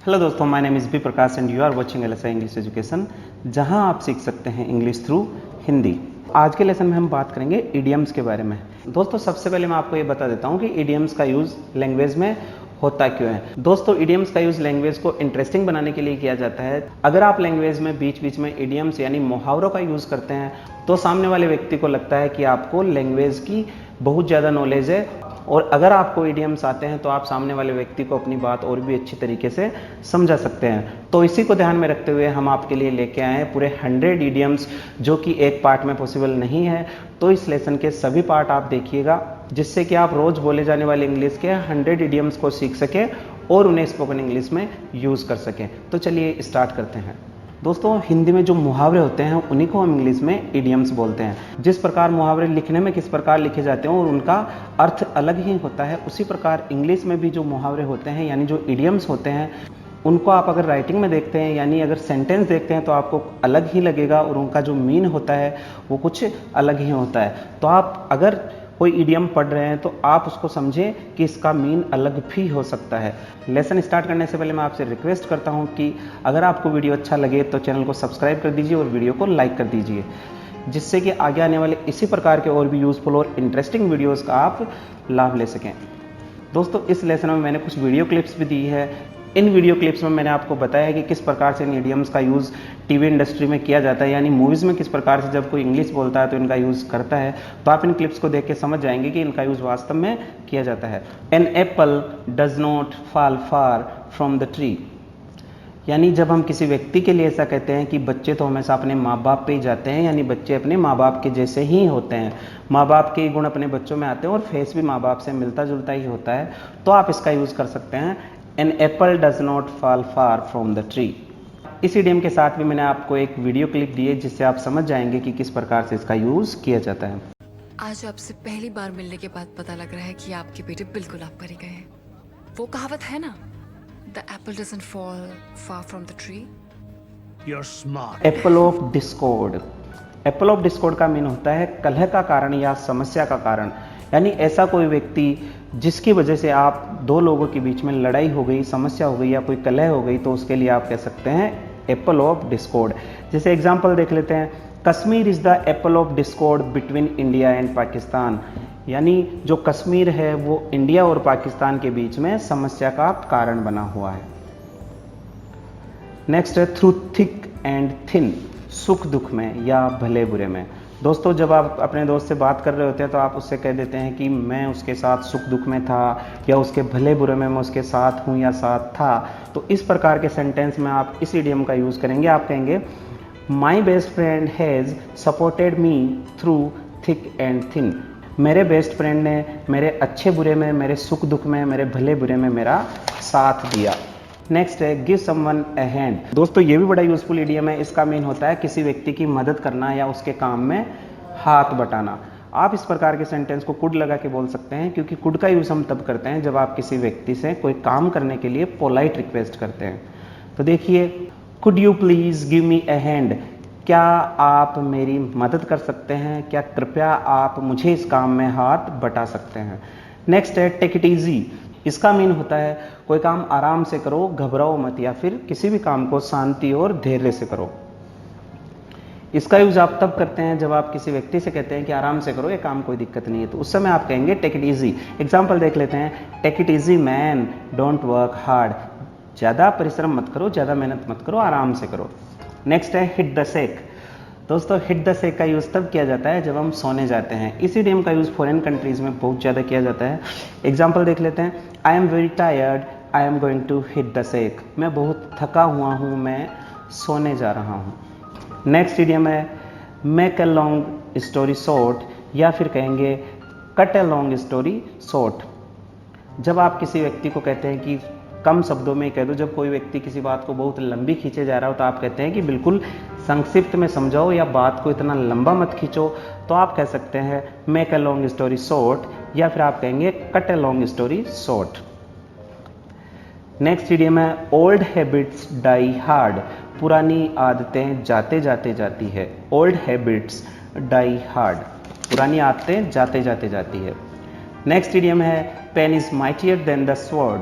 Hello दोस्तों, my name is B Prakash and you are watching LSI English education, जहां आप सीख सकते हैं इंग्लिश थ्रू हिंदी। आज के लेसन में हम बात करेंगे इडियम्स के बारे में। दोस्तों, सबसे पहले मैं आपको ये बता देता हूं कि इडियम्स का यूज़ लैंग्वेज में होता क्यों है। दोस्तों, इडियम्स का यूज़ लैंग्वेज को इंटरेस्टिंग बनाने के लिए किया जाता है। अगर आप लैंग्वेज में बीच बीच में इडियम्स यानी मुहावरों का यूज़ करते हैं तो सामने वाले व्यक्ति को लगता है कि आपको लैंग्वेज की बहुत ज़्यादा नॉलेज है, और अगर आपको इडियम्स आते हैं तो आप सामने वाले व्यक्ति को अपनी बात और भी अच्छी तरीके से समझा सकते हैं। तो इसी को ध्यान में रखते हुए हम आपके लिए लेके आए हैं पूरे 100 इडियम्स, जो कि एक पार्ट में पॉसिबल नहीं है। तो इस लेसन के सभी पार्ट आप देखिएगा, जिससे कि आप रोज़ बोले जाने वाले इंग्लिश के 100 इडियम्स को सीख सकें और उन्हें स्पोकन इंग्लिश में यूज़ कर सकें। तो चलिए स्टार्ट करते हैं। दोस्तों, हिंदी में जो मुहावरे होते हैं उन्हीं को हम इंग्लिश में इडियम्स बोलते हैं। जिस प्रकार मुहावरे लिखने में किस प्रकार लिखे जाते हैं और उनका अर्थ अलग ही होता है, उसी प्रकार इंग्लिश में भी जो मुहावरे होते हैं यानी जो इडियम्स होते हैं, उनको आप अगर राइटिंग में देखते हैं यानी अगर सेंटेंस देखते हैं तो आपको अलग ही लगेगा और उनका जो मीन होता है वो कुछ अलग ही होता है। तो आप अगर कोई इडियम पढ़ रहे हैं तो आप उसको समझें कि इसका मीन अलग भी हो सकता है। लेसन स्टार्ट करने से पहले मैं आपसे रिक्वेस्ट करता हूं कि अगर आपको वीडियो अच्छा लगे तो चैनल को सब्सक्राइब कर दीजिए और वीडियो को लाइक कर दीजिए, जिससे कि आगे आने वाले इसी प्रकार के और भी यूज़फुल और इंटरेस्टिंग वीडियोज़ का आप लाभ ले सकें। दोस्तों, इस लेसन में मैंने कुछ वीडियो क्लिप्स भी दी है। इन वीडियो क्लिप्स में मैंने आपको बताया है कि किस प्रकार से इन इडियम्स का यूज़ टीवी इंडस्ट्री में किया जाता है, यानी मूवीज़ में किस प्रकार से जब कोई इंग्लिश बोलता है तो इनका यूज़ करता है। तो आप इन क्लिप्स को देख के समझ जाएंगे कि इनका यूज़ वास्तव में किया जाता है। An apple does not fall far from the tree, यानी जब हम किसी व्यक्ति के लिए ऐसा कहते हैं कि बच्चे तो हमेशा अपने माँ बाप पे ही जाते हैं, यानी बच्चे अपने माँ बाप के जैसे ही होते हैं, माँ बाप के गुण अपने बच्चों में आते हैं और फेस भी माँ बाप से मिलता जुलता ही होता है, तो आप इसका यूज़ कर सकते हैं। An apple does not fall far from the tree. इस इडियम के साथ भी मैंने आपको एक वीडियो क्लिप दी है, जिससे आप समझ जाएंगे कि किस प्रकार से इसका यूज़ किया जाता है। आज आपसे पहली बार मिलने के बाद पता लग रहा है कि आपके बेटे बिल्कुल आप पर ही गए हैं। वो कहावत है ना, the Apple doesn't fall far from the tree. You're smart. Apple of Discord. Apple of Discord का मीन होता है कलह का कारण या समस्या का कारण, यानी ऐसा कोई व्यक्ति जिसकी वजह से आप दो लोगों के बीच में लड़ाई हो गई, समस्या हो गई या कोई कलह हो गई, तो उसके लिए आप कह सकते हैं एप्पल ऑफ डिस्कॉर्ड। जैसे एग्जांपल देख लेते हैं, Kashmir is the apple of Discord between India and Pakistan, यानी जो कश्मीर है वो इंडिया और पाकिस्तान के बीच में समस्या का कारण बना हुआ है। नेक्स्ट है थ्रू थिक एंड थिन, सुख दुख में या भले बुरे में। दोस्तों, जब आप अपने दोस्त से बात कर रहे होते हैं तो आप उससे कह देते हैं कि मैं उसके साथ सुख दुख में था, या उसके भले बुरे में मैं उसके साथ हूँ या साथ था। तो इस प्रकार के सेंटेंस में आप इस इडियम का यूज़ करेंगे। आप कहेंगे my best friend has supported me through thick and thin, मेरे बेस्ट फ्रेंड ने मेरे अच्छे बुरे में, मेरे सुख दुख में, मेरे भले बुरे में मेरा साथ दिया। नेक्स्ट है गिव समवन अ हैंड। दोस्तों, ये भी बड़ा यूजफुल इडियम है। इसका मीन होता है किसी व्यक्ति की मदद करना या उसके काम में हाथ बटाना। आप इस प्रकार के सेंटेंस को कुड लगा के बोल सकते हैं, क्योंकि कुड का यूज़ हम तब करते हैं जब आप किसी व्यक्ति से कोई काम करने के लिए पोलाइट रिक्वेस्ट करते हैं। तो देखिए, could you please give me a hand, क्या आप मेरी मदद कर सकते हैं, क्या कृपया आप मुझे इस काम में हाथ बटा सकते हैं। नेक्स्ट है टेक इट ईजी। इसका मीन होता है कोई काम आराम से करो, घबराओ मत, या फिर किसी भी काम को शांति और धैर्य से करो। इसका यूज आप तब करते हैं जब आप किसी व्यक्ति से कहते हैं कि आराम से करो, ये काम कोई दिक्कत नहीं है, तो उस समय आप कहेंगे टेक इट इजी। एग्जाम्पल देख लेते हैं, take it easy man, don't work hard, ज़्यादा परिश्रम मत करो, ज़्यादा मेहनत मत करो, आराम से करो। नेक्स्ट है हिट द सेक। दोस्तों, हिट द सेक का यूज़ तब किया जाता है जब हम सोने जाते हैं। इस इडियम का यूज़ फॉरेन कंट्रीज़ में बहुत ज़्यादा किया जाता है। एग्जाम्पल देख लेते हैं, I am very tired, I am going to hit the sack, मैं बहुत थका हुआ हूँ, मैं सोने जा रहा हूँ। नेक्स्ट इडियम है make a long story short, या फिर कहेंगे cut a long story short. जब आप किसी व्यक्ति को कहते हैं कि कम शब्दों में कह दो, जब कोई व्यक्ति किसी बात को बहुत लंबी खींचे जा रहा हो तो आप कहते हैं कि बिल्कुल संक्षिप्त में समझाओ या बात को इतना लंबा मत खींचो, तो आप कह सकते हैं make a long story short, या फिर आप कहेंगे cut a long story short. Next idiom है ओल्ड हैबिट्स डाई हार्ड, पुरानी आदतें जाते जाते जाती है। ओल्ड हैबिट्स डाई हार्ड, पुरानी आदतें जाते जाते जाती है। नेक्स्ट इडियम है pen is mightier than the sword,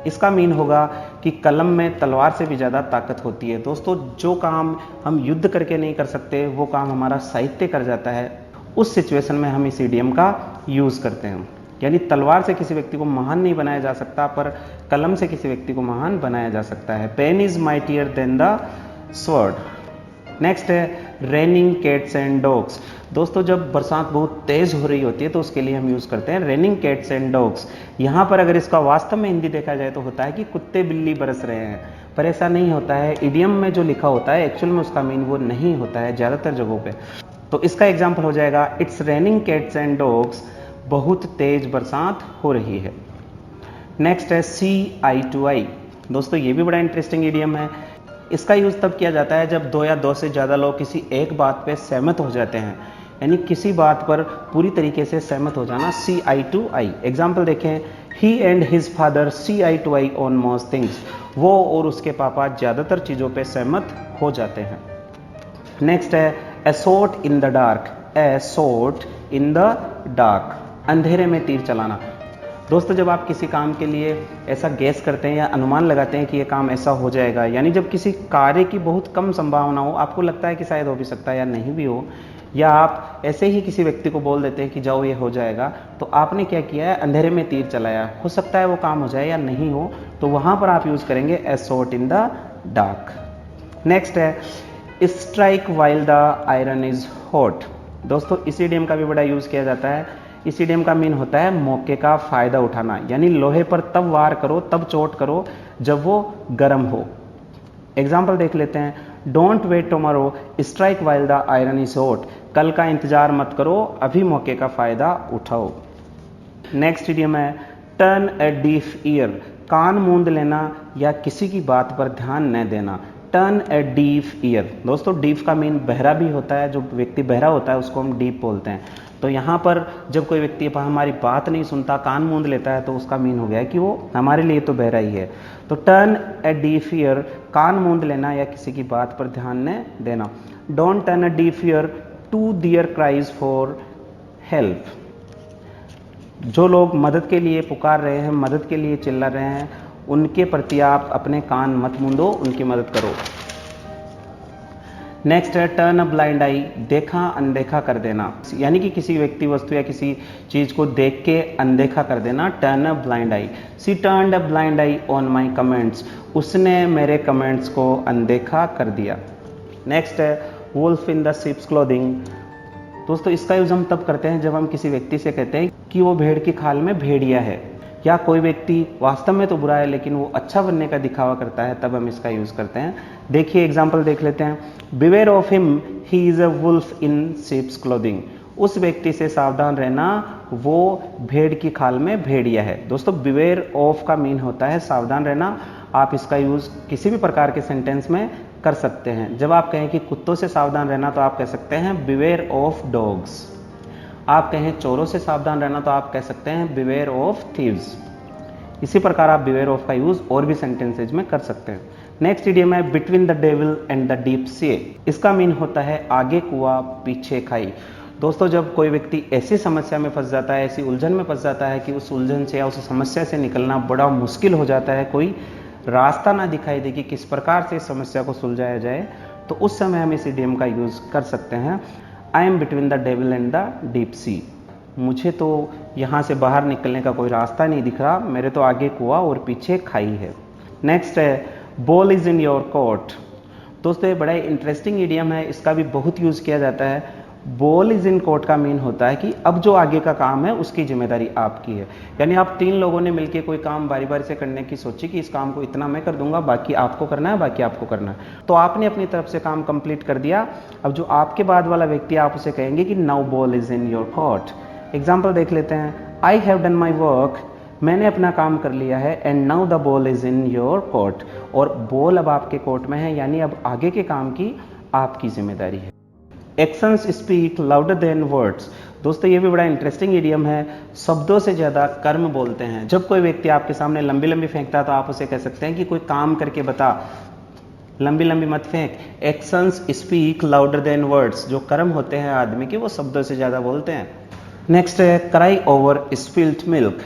इसका मीन होगा कि कलम में तलवार से भी ज़्यादा ताकत होती है। दोस्तों, जो काम हम युद्ध करके नहीं कर सकते वो काम हमारा साहित्य कर जाता है, उस सिचुएशन में हम इस इडियम का यूज़ करते हैं। यानी तलवार से किसी व्यक्ति को महान नहीं बनाया जा सकता, पर कलम से किसी व्यक्ति को महान बनाया जा सकता है। Pen is mightier than the sword. Next है रेनिंग कैट्स एंड डॉग्स। दोस्तों, जब बरसात बहुत तेज़ हो रही होती है तो उसके लिए हम यूज़ करते हैं रेनिंग कैट्स एंड डॉग्स। यहाँ पर अगर इसका वास्तव में हिंदी देखा जाए तो होता है कि कुत्ते बिल्ली बरस रहे हैं, पर ऐसा नहीं होता है। इडियम में जो लिखा होता है एक्चुअल में उसका मीन वो नहीं होता है ज़्यादातर जगहों पे। तो इसका एग्जाम्पल हो जाएगा it's raining cats and dogs, बहुत तेज बरसात हो रही है। नेक्स्ट है सी आई टू आई। दोस्तों, ये भी बड़ा इंटरेस्टिंग इडियम है। इसका यूज़ तब किया जाता है जब दो या दो से ज़्यादा लोग किसी एक बात पे सहमत हो जाते हैं, यानी किसी बात पर पूरी तरीके से सहमत हो जाना, सी आई टू आई। एग्जाम्पल देखें, he and his father see eye to eye on most things. वो और उसके पापा ज़्यादातर चीज़ों पे सहमत हो जाते हैं। नेक्स्ट है a shot in the dark. A shot in the dark, अंधेरे में तीर चलाना। दोस्तों, जब आप किसी काम के लिए ऐसा गैस करते हैं या अनुमान लगाते हैं कि ये काम ऐसा हो जाएगा, यानी जब किसी कार्य की बहुत कम संभावना हो, आपको लगता है कि शायद हो भी सकता है या नहीं भी हो, या आप ऐसे ही किसी व्यक्ति को बोल देते हैं कि जाओ ये हो जाएगा, तो आपने क्या किया है, अंधेरे में तीर चलाया। हो सकता है वो काम हो जाए या नहीं हो, तो वहाँ पर आप यूज़ करेंगे एसोट इन द डार्क। नेक्स्ट है strike while the iron is hot. दोस्तों, इस इडियम का भी बड़ा यूज़ किया जाता है। इस इडियम का मीन होता है मौके का फ़ायदा उठाना, यानी लोहे पर तब वार करो, तब चोट करो जब वो गर्म हो। एग्जाम्पल देख लेते हैं, don't wait tomorrow, strike while the iron is hot. कल का इंतजार मत करो, अभी मौके का फ़ायदा उठाओ। नेक्स्ट इडियम है टर्न ए डीफ ईयर। कान मूंद लेना या किसी की बात पर ध्यान न देना। Turn a deaf year. दोस्तों, डीफ का मीन बहरा भी होता है। जो व्यक्ति बहरा होता है उसको हम डीफ बोलते हैं। तो यहाँ पर जब कोई व्यक्ति हमारी बात नहीं सुनता, कान मूंद लेता है, तो उसका मीन हो गया है कि वो हमारे लिए तो बहरा ही है। तो टर्न ए डीफ ईयर, कान मूंद लेना या किसी की बात पर ध्यान न देना। Don't turn a deaf ear to their cries for help. जो लोग मदद के लिए पुकार रहे हैं, मदद के लिए चिल्ला रहे हैं, उनके प्रति आप अपने कान मत मूंदो, उनकी मदद करो। नेक्स्ट है टर्न अ ब्लाइंड आई। देखा अनदेखा कर देना, यानी कि किसी व्यक्ति, वस्तु या किसी चीज़ को देख के अनदेखा कर देना। Turn a blind eye. See turn a blind eye on my comments. उसने मेरे कमेंट्स को अनदेखा कर दिया। नेक्स्ट है wolf in the sheep's clothing. दोस्तों, इसका यूज़ हम तब करते हैं जब हम किसी व्यक्ति से कहते हैं कि वो भेड़ की खाल में भेड़िया है, या कोई व्यक्ति वास्तव में तो बुरा है लेकिन वो अच्छा बनने का दिखावा करता है, तब हम इसका यूज़ करते हैं। देखिए एग्जाम्पल देख लेते हैं, beware of him, he is a wolf in sheep's clothing. उस व्यक्ति से सावधान रहना, वो भेड़ की खाल में भेड़िया है। दोस्तों, बिवेयर ऑफ का मीन होता है सावधान रहना। आप इसका यूज़ किसी भी प्रकार के सेंटेंस में कर सकते हैं। जब आप कहें कि कुत्तों से सावधान रहना तो आप कह सकते हैं बिवेयर ऑफ डॉग्स। आप कहें चोरों से सावधान रहना तो आप कह सकते हैं बिवेयर ऑफ थीव्स। इसी प्रकार आप बिवेयर ऑफ का यूज़ और भी सेंटेंसेज में कर सकते हैं। नेक्स्ट इडियम है between the devil and the deep sea. इसका मीन होता है आगे कुआं पीछे खाई। दोस्तों, जब कोई व्यक्ति ऐसी समस्या में फंस जाता है, ऐसी उलझन में फंस जाता है कि उस उलझन से या उस समस्या से निकलना बड़ा मुश्किल हो जाता है, कोई रास्ता ना दिखाई दे कि किस प्रकार से इस समस्या को सुलझाया जाए, तो उस समय हम इस इडियम का यूज़ कर सकते हैं। I M between the devil and the deep sea. मुझे तो यहाँ से बाहर निकलने का कोई रास्ता नहीं दिख रहा, मेरे तो आगे कुआं और पीछे खाई है। नेक्स्ट है ball is in your court. दोस्तों, ये बड़ा इंटरेस्टिंग इडियम है, इसका भी बहुत यूज़ किया जाता है। बॉल इज इन कोर्ट का मीन होता है कि अब जो आगे का काम है उसकी जिम्मेदारी आपकी है। यानी आप तीन लोगों ने मिलकर कोई काम बारी बारी से करने की सोची कि इस काम को इतना मैं कर दूंगा, बाकी आपको करना है, बाकी आपको करना है। तो आपने अपनी तरफ से काम कंप्लीट कर दिया। अब जो आपके बाद वाला व्यक्ति, आप उसे कहेंगे कि now ball is in your court. Example देख लेते हैं, I have done my work. मैंने अपना काम कर लिया है। And now the ball is in your court. और बॉल अब आपके कोर्ट में है, यानी अब आगे के काम की आपकी जिम्मेदारी है। Actions speak louder than words. दोस्तों, ये भी बड़ा इंटरेस्टिंग इडियम है। शब्दों से ज़्यादा कर्म बोलते हैं। जब कोई व्यक्ति आपके सामने लंबी लंबी फेंकता है तो आप उसे कह सकते हैं कि कोई काम करके बता, लंबी लंबी मत फेंक। Actions speak louder than words. जो कर्म होते हैं आदमी के, वो शब्दों से ज़्यादा बोलते हैं। नेक्स्ट है cry over spilt milk.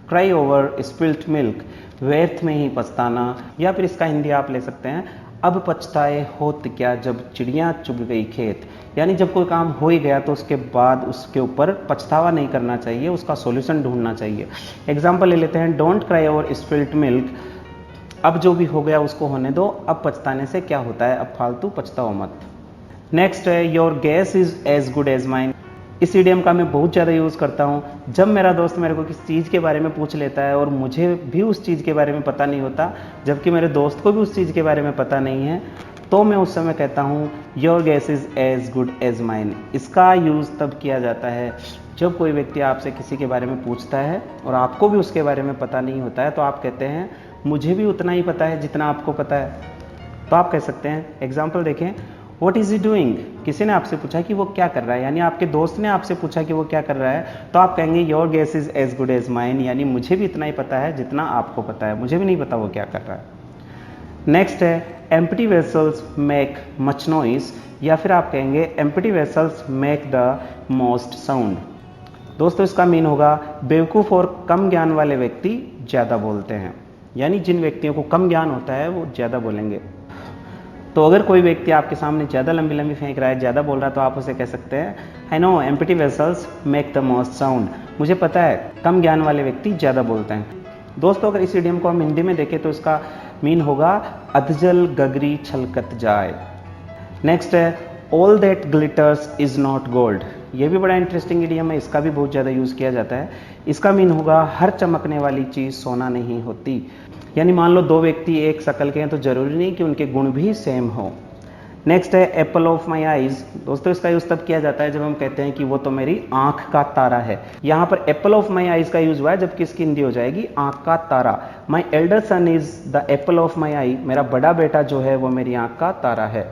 Cry over spilt milk व्यर्थ में ही पछताना, या फिर इसका हिंदी आप ले सकते हैं अब पछताए होत क्या जब चिड़िया चुग गई खेत। यानी जब कोई काम हो ही गया तो उसके बाद उसके ऊपर पछतावा नहीं करना चाहिए, उसका सॉल्यूशन ढूंढना चाहिए। एग्जाम्पल ले लेते हैं, don't cry over spilt milk. अब जो भी हो गया उसको होने दो, अब पछताने से क्या होता है, अब फालतू पछताओ मत। नेक्स्ट है your guess is as good as mine. इस इडियम का मैं बहुत ज़्यादा यूज़ करता हूँ जब मेरा दोस्त मेरे को किसी चीज़ के बारे में पूछ लेता है और मुझे भी उस चीज़ के बारे में पता नहीं होता, जबकि मेरे दोस्त को भी उस चीज़ के बारे में पता नहीं है, तो मैं उस समय कहता हूँ your guess is as good as mine. इसका यूज़ तब किया जाता है जब कोई व्यक्ति आपसे किसी के बारे में पूछता है और आपको भी उसके बारे में पता नहीं होता है, तो आप कहते हैं मुझे भी उतना ही पता है जितना आपको पता है। तो आप कह सकते हैं, एग्जाम्पल देखें, व्हाट इज़ ही डूइंग। किसी ने आपसे पूछा कि वो क्या कर रहा है, यानी आपके दोस्त ने आपसे पूछा कि वो क्या कर रहा है, तो आप कहेंगे your guess is as good as mine, यानी मुझे भी इतना ही पता है जितना आपको पता है, मुझे भी नहीं पता वो क्या कर रहा है। नेक्स्ट है empty vessels make much noise, या फिर आप कहेंगे empty vessels make the most sound. दोस्तों इसका मीन होगा बेवकूफ़ और कम ज्ञान वाले व्यक्ति ज़्यादा बोलते हैं, यानी जिन व्यक्तियों को कम ज्ञान होता है वो ज़्यादा बोलेंगे। तो अगर कोई व्यक्ति आपके सामने ज़्यादा लंबी लंबी फेंक रहा है, ज़्यादा बोल रहा है, तो आप उसे कह सकते हैं I know empty vessels make the most sound. मुझे पता है कम ज्ञान वाले व्यक्ति ज़्यादा बोलते हैं। दोस्तों अगर इस इडियम को हम हिंदी में देखें तो इसका मीन होगा अधजल गगरी छलकत जाए। नेक्स्ट है all that glitters is not gold. ये भी बड़ा इंटरेस्टिंग इडियम है, इसका भी बहुत ज़्यादा यूज़ किया जाता है। इसका मीन होगा हर चमकने वाली चीज़ सोना नहीं होती। यानी मान लो दो व्यक्ति एक शक्ल के हैं तो जरूरी नहीं कि उनके गुण भी सेम हो। नेक्स्ट है एप्पल ऑफ माई आइज। दोस्तों इसका यूज़ तब किया जाता है जब हम कहते हैं कि वो तो मेरी आंख का तारा है। यहाँ पर एप्पल ऑफ माई आइज का यूज़ हुआ है, जबकि इसकी हिंदी हो जाएगी आंख का तारा। My elder son is the apple of my eye. मेरा बड़ा बेटा जो है वो मेरी आंख का तारा है।